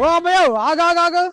ఓ అమ్మయ్య ఆగాగాగు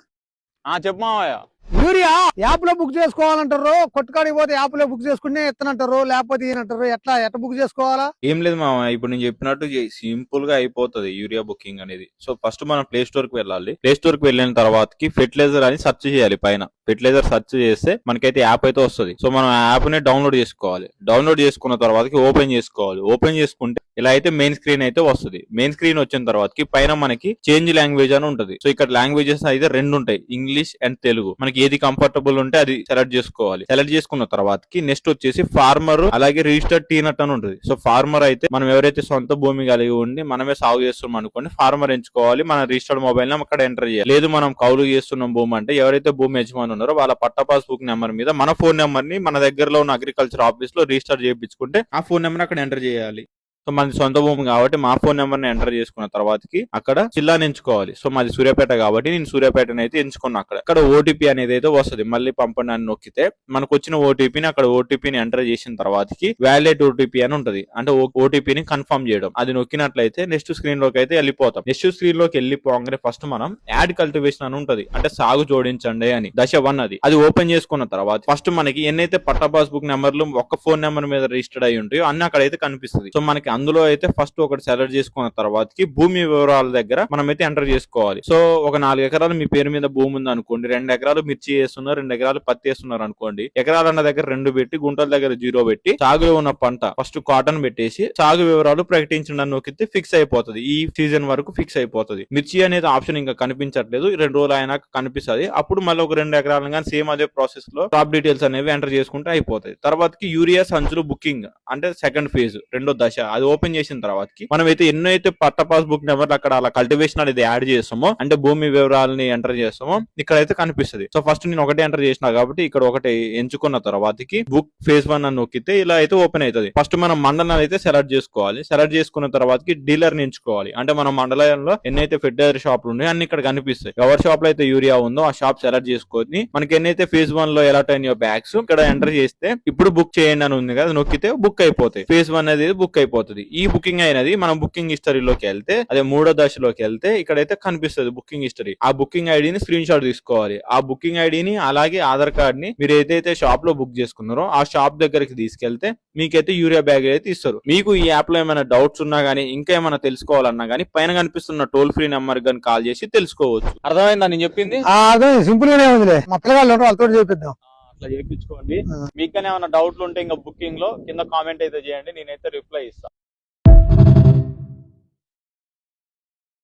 చెప్పు మావయ్య. యూరియా యాప్ లో బుక్ చేసుకోవాలంటారు, కొట్టుకాడికి పోతే యాప్ లో బుక్ చేసుకునే ఎత్తనంటారు, లేకపోతే ఈయనంటారు. ఎట్లా బుక్ చేసుకోవాలా? ఏం లేదు మావయ్య, ఇప్పుడు నేను చెప్పినట్టు సింపుల్ గా అయిపోతుంది యూరియా బుకింగ్ అనేది. సో ఫస్ట్ మనం ప్లే స్టోర్ కి వెళ్ళాలి. ప్లే స్టోర్ కి వెళ్ళిన తర్వాతకి ఫెర్టిలైజర్ అని సెర్చ్ చేయాలి. పైన ఫెర్టిలైజర్ సెర్చ్ చేస్తే మనకైతే యాప్ అయితే వస్తుంది. సో మనం యాప్ ని డౌన్లోడ్ చేసుకోవాలి. డౌన్లోడ్ చేసుకున్న తర్వాతకి ఓపెన్ చేసుకోవాలి. ఓపెన్ చేసుకుంటే ఇలా అయితే మెయిన్ స్క్రీన్ అయితే వస్తుంది. మెయిన్ స్క్రీన్ వచ్చిన తర్వాతకి పైన మనకి చేంజ్ లాంగ్వేజ్ అని ఉంటుంది. సో ఇక్కడ లాంగ్వేజెస్ అయితే రెండు ఉంటాయి, ఇంగ్లీష్ అండ్ తెలుగు. మనకి ఏది కంఫర్టబుల్ ఉంటే అది సెలెక్ట్ చేసుకోవాలి. సెలెక్ట్ చేసుకున్న తర్వాతకి నెక్స్ట్ వచ్చేసి ఫార్మర్ అలాగే రిజిస్టర్డ్ టీనట్ అని ఉంటుంది. సో ఫార్మర్ అయితే మనం ఎవరైతే సొంత భూమి కలిగి ఉండి మనమే సాగు చేస్తున్నాం అనుకోండి, ఫార్మర్ ఎంచుకోవాలి. మన రిజిస్టర్డ్ మొబైల్ నెంబర్ అక్కడ ఎంటర్ చేయాలి. లేదు మనం కౌలు చేస్తున్నాం భూమి అంటే ఎవరైతే భూమి యజమాని ఉన్నారో వాళ్ళ పట్టా పాస్ బుక్ నెంబర్ మీద మన ఫోన్ నెంబర్ ని మన దగ్గరలో ఉన్న అగ్రికల్చర్ ఆఫీస్ లో రిజిస్టర్ చేయించుకుంటే ఆ ఫోన్ నెంబర్ అక్కడ ఎంటర్ చేయాలి. సో మనది సొంత భూమి కాబట్టి మా ఫోన్ నెంబర్ ని ఎంటర్ చేసుకున్న తర్వాతకి అక్కడ జిల్లాని ఎంచుకోవాలి. సో మాది సూర్యాపేట కాబట్టి నేను సూర్యాపేటని అయితే ఎంచుకున్నా. అక్కడ ఓటీపీ అనేది అయితే వస్తుంది. మళ్ళీ పంపండి అని నొక్కితే మనకు వచ్చిన ఓటీపీని అక్కడ ఓటీపీని ఎంటర్ చేసిన తర్వాతకి వ్యాలిడేట్ ఓటీపీ అని ఉంటుంది. అంటే ఓటీపీని కన్ఫర్మ్ చేయడం. అది నొక్కినట్లయితే నెక్స్ట్ స్క్రీన్ లోకి అయితే వెళ్ళిపోతాం. నెక్స్ట్ స్క్రీన్ లోకి వెళ్ళిపోగానే ఫస్ట్ మనం యాడ్ కల్టివేషన్ అని ఉంటుంది, అంటే సాగు జోడించండి అని దశ 1 అది ఓపెన్ చేసుకున్న తర్వాత ఫస్ట్ మనకి ఎన్నైతే పట్టా పాస్ బుక్ నెంబర్లు ఒక్క ఫోన్ నెంబర్ మీద రిజిస్టర్డ్ అయి ఉంటాయో అన్ని అక్కడైతే కనిపిస్తుంది. సో మనకి అందులో అయితే ఫస్ట్ ఒకటి సెలెక్ట్ చేసుకున్న తర్వాతకి భూమి వివరాల దగ్గర మనం అయితే ఎంటర్ చేసుకోవాలి. సో ఒక 4 ఎకరాలు మీ పేరు మీద భూమి ఉంది అనుకోండి, 2 ఎకరాలు మిర్చి వేస్తున్నారు, 2 ఎకరాలు పత్తి వేస్తున్నారు అనుకోండి. ఎకరాలన్న దగ్గర 2 పెట్టి గుంటల దగ్గర 0 పెట్టి సాగులో ఉన్న పంట ఫస్ట్ కాటన్ పెట్టేసి సాగు వివరాలు ప్రకటించడం నొక్కితే ఫిక్స్ అయిపోతుంది. ఈ సీజన్ వరకు ఫిక్స్ అయిపోతుంది. మిర్చి అనేది ఆప్షన్ ఇంకా కనిపించట్లేదు, 2 రోజులు అయినాక కనిపిస్తుంది. అప్పుడు మళ్ళీ ఒక 2 ఎకరాలు కానీ సేమ్ అదే ప్రాసెస్ లో టాప్ డీటెయిల్స్ అనేవి ఎంటర్ చేసుకుంటే అయిపోతాయి. తర్వాతకి యూరియా సంచులు బుకింగ్ అంటే సెకండ్ ఫేజ్, రెండో దశ. అది ఓపెన్ చేసిన తర్వాతకి మనమైతే ఎన్నో అయితే పట్ట పాస్ బుక్ నెంబర్ అక్కడ అలా కల్టివేషన్ అనేది యాడ్ చేస్తామో, అంటే భూమి వివరాలని ఎంటర్ చేస్తామో ఇక్కడైతే కనిపిస్తుంది. సో ఫస్ట్ నేను ఒకటే ఎంటర్ చేసిన కాబట్టి ఇక్కడ ఒకటి ఎంచుకున్న తర్వాతకి బుక్ ఫేజ్ 1 అని నొక్కితే ఇలా అయితే ఓపెన్ అవుతుంది. ఫస్ట్ మనం మండలం అయితే సెలెక్ట్ చేసుకోవాలి. సెలెక్ట్ చేసుకున్న తర్వాతకి డీలర్ ని ఎంచుకోవాలి. అంటే మన మండలంలో ఎన్నైతే ఫెర్టిలైజర్ షాపులు ఉన్నాయో అన్ని ఇక్కడ కనిపిస్తాయి. ఎవరి షాప్ లో అయితే యూరియా ఉందో ఆ షాప్ సెలెక్ట్ చేసుకొని మనకి ఎన్నైతే ఫేజ్ 1 లో ఎలా అయినాయో బ్యాగ్స్ ఇక్కడ ఎంటర్ చేస్తే ఇప్పుడు బుక్ చేయండి అని ఉంది కదా, నొక్కితే బుక్ అయిపోతాయి. ఫేజ్ 1 అనేది బుక్ అయిపోతుంది. ఈ బుకింగ్ అయినది మనం బుకింగ్ హిస్టరీలోకి వెళ్తే, అదే 3వ దశలోకి వెళ్తే ఇక్కడైతే కనిపిస్తుంది బుకింగ్ హిస్టరీ. ఆ బుకింగ్ ఐడిని స్క్రీన్ షాట్ తీసుకోవాలి. ఆ బుకింగ్ ఐడిని అలాగే ఆధార్ కార్డ్ ని మీరు ఏదైతే షాప్ లో బుక్ చేసుకున్నారో ఆ షాప్ దగ్గరికి తీసుకెళ్తే మీకైతే యూరియా బ్యాగ్ అయితే ఇస్తారు. మీకు ఈ యాప్ లో ఏమైనా డౌట్స్ ఉన్నా గానీ ఇంకా ఏమైనా తెలుసుకోవాలన్నా గానీ పైన కనిపిస్తున్న టోల్ ఫ్రీ నెంబర్ గానీ కాల్ చేసి తెలుసుకోవచ్చు. అర్థమైందా నేను చెప్పింది? అదే సింపుల్ గానే ఉందిలే. మా పిల్లగాళ్ళు వాళ్ళతో చేపిద్దాం. అట్లా చేయించుకోండి. మీకు ఏమైనా డౌట్లు ఉంటే ఇంకా బుకింగ్ లో కింద కామెంట్ అయితే చేయండి, నేనైతే రిప్లై ఇస్తాను.